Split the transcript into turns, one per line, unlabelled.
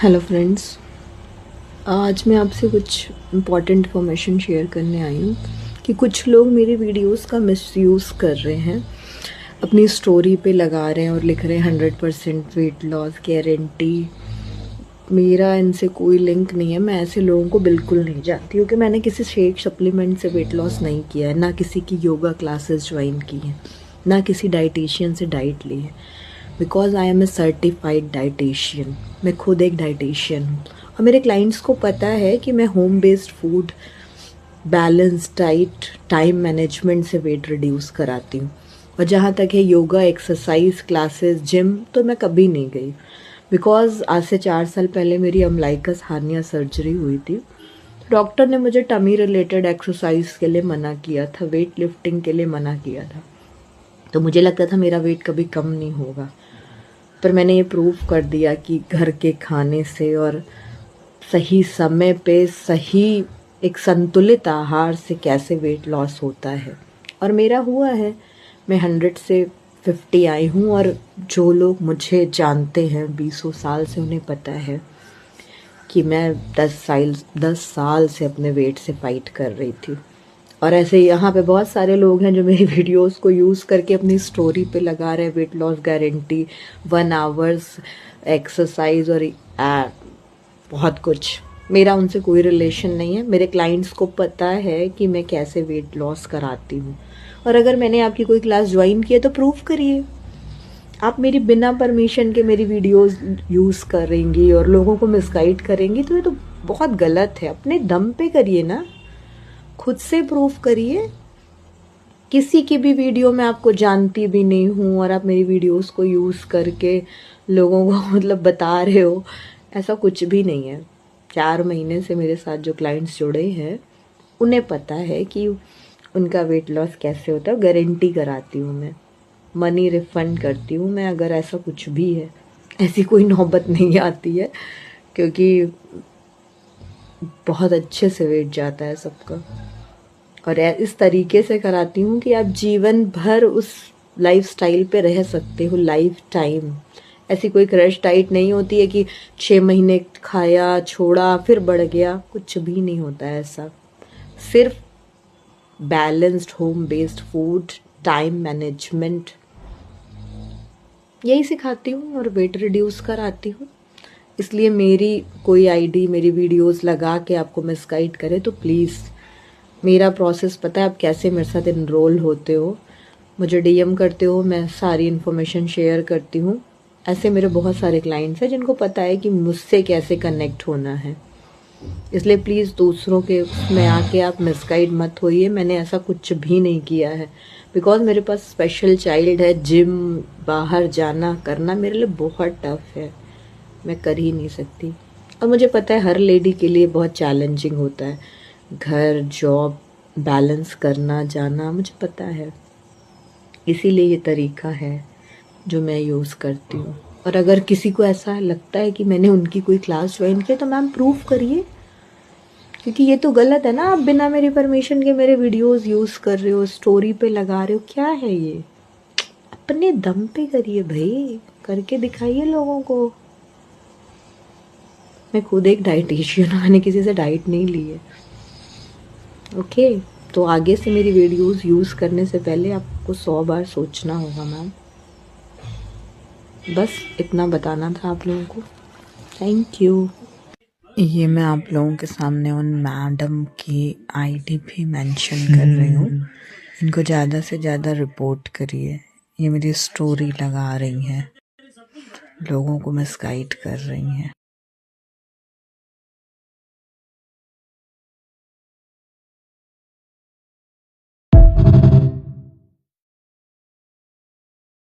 Hello friends, आज मैं आपसे कुछ इम्पॉर्टेंट इन्फॉर्मेशन शेयर करने आई हूँ कि कुछ लोग मेरी वीडियोस का मिसयूज़ कर रहे हैं, अपनी स्टोरी पे लगा रहे हैं और लिख रहे हैं 100% वेट लॉस गारंटी। मेरा इनसे कोई लिंक नहीं है। मैं ऐसे लोगों को बिल्कुल नहीं जानती हूँ कि मैंने किसी शेक सप्लीमेंट से वेट लॉस नहीं किया है, ना किसी की योगा क्लासेस ज्वाइन की हैं, ना किसी डाइटिशियन से डाइट ली है। Because I am a certified dietitian. मैं खुद एक डाइटिशियन हूँ और मेरे क्लाइंट्स को पता है कि मैं home based food, balance diet, time management से वेट रिड्यूस कराती हूँ। और जहाँ तक है योगा, एक्सरसाइज क्लासेस, जिम, तो मैं कभी नहीं गई। बिकॉज आज से 4 साल पहले मेरी अम्लाइकस हार्निया सर्जरी हुई थी। डॉक्टर ने मुझे टमी रिलेटेड एक्सरसाइज के लिए मना किया था, वेट लिफ्टिंग के लिए मना किया था। तो मुझे लगता था मेरा वेट कभी कम नहीं होगा, पर मैंने ये प्रूव कर दिया कि घर के खाने से और सही समय पे सही एक संतुलित आहार से कैसे वेट लॉस होता है। और मेरा हुआ है। मैं 100 से 50 आई हूँ और जो लोग मुझे जानते हैं 20 साल से, उन्हें पता है कि मैं 10 साल से अपने वेट से फाइट कर रही थी। और ऐसे यहाँ पे बहुत सारे लोग हैं जो मेरी वीडियोस को यूज़ करके अपनी स्टोरी पे लगा रहे हैं weight loss guarantee, 1 hours exercise और बहुत कुछ। मेरा उनसे कोई रिलेशन नहीं है। मेरे क्लाइंट्स को पता है कि मैं कैसे वेट लॉस कराती हूँ। और अगर मैंने आपकी कोई क्लास ज्वाइन की है तो प्रूव करिए। आप मेरी बिना परमिशन के मेरी वीडियोस यूज़ करेंगी और लोगों को मिसगाइड करेंगी, तो ये तो बहुत गलत है। अपने दम पे करिए ना, खुद से प्रूव करिए। किसी की भी वीडियो में आपको जानती भी नहीं हूँ और आप मेरी वीडियोस को यूज़ करके लोगों को मतलब बता रहे हो, ऐसा कुछ भी नहीं है। 4 महीने से मेरे साथ जो क्लाइंट्स जुड़े हैं उन्हें पता है कि उनका वेट लॉस कैसे होता है। गारंटी कराती हूँ मैं, मनी रिफंड करती हूँ मैं अगर ऐसा कुछ भी है। ऐसी कोई नौबत नहीं आती है क्योंकि बहुत अच्छे से वेट जाता है सबका। और इस तरीके से कराती हूँ कि आप जीवन भर उस लाइफस्टाइल पे रह सकते हो, लाइफ टाइम। ऐसी कोई क्रश डाइट नहीं होती है कि 6 महीने खाया, छोड़ा, फिर बढ़ गया। कुछ भी नहीं होता है ऐसा। सिर्फ balanced home based food, time management, यही सिखाती हूँ और वेट रिड्यूस कराती हूँ। इसलिए मेरी कोई आईडी मेरी वीडियोस लगा के आपको मिसगाइड करे तो प्लीज़, मेरा प्रोसेस पता है आप कैसे मेरे साथ इनरोल होते हो, मुझे डीएम करते हो, मैं सारी इन्फॉर्मेशन शेयर करती हूँ। ऐसे मेरे बहुत सारे क्लाइंट्स हैं जिनको पता है कि मुझसे कैसे कनेक्ट होना है। इसलिए प्लीज़ दूसरों के उसमें आके आप मिसगाइड मत होइए। मैंने ऐसा कुछ भी नहीं किया है। बिकॉज मेरे पास स्पेशल चाइल्ड है। जिम, बाहर जाना करना मेरे लिए बहुत टफ है, मैं कर ही नहीं सकती। और मुझे पता है हर लेडी के लिए बहुत चैलेंजिंग होता है, घर, जॉब बैलेंस करना, जाना, मुझे पता है। इसीलिए ये तरीका है जो मैं यूज़ करती हूँ। और अगर किसी को ऐसा लगता है कि मैंने उनकी कोई क्लास ज्वाइन की तो मैम प्रूव करिए, क्योंकि ये तो गलत है ना। आप बिना मेरी परमिशन के मेरे वीडियोस यूज़ कर रहे हो, स्टोरी पे लगा रहे हो, क्या है ये? अपने दम पे करिए भाई, करके दिखाइए लोगों को। मैं खुद एक डाइटिशियन हूँ, मैंने किसी से डाइट नहीं ली है। ओके, तो आगे से मेरी वीडियोस यूज़ करने से पहले आपको 100 बार सोचना होगा मैम। बस इतना बताना था आप लोगों को। Thank you. ये मैं आप लोगों के सामने उन मैडम की आईडी भी मेंशन कर रही हूँ। इनको ज़्यादा से ज़्यादा रिपोर्ट करिए। ये मेरी स्टोरी लगा रही हैं, लोगों को मिसगाइड कर रही हैं।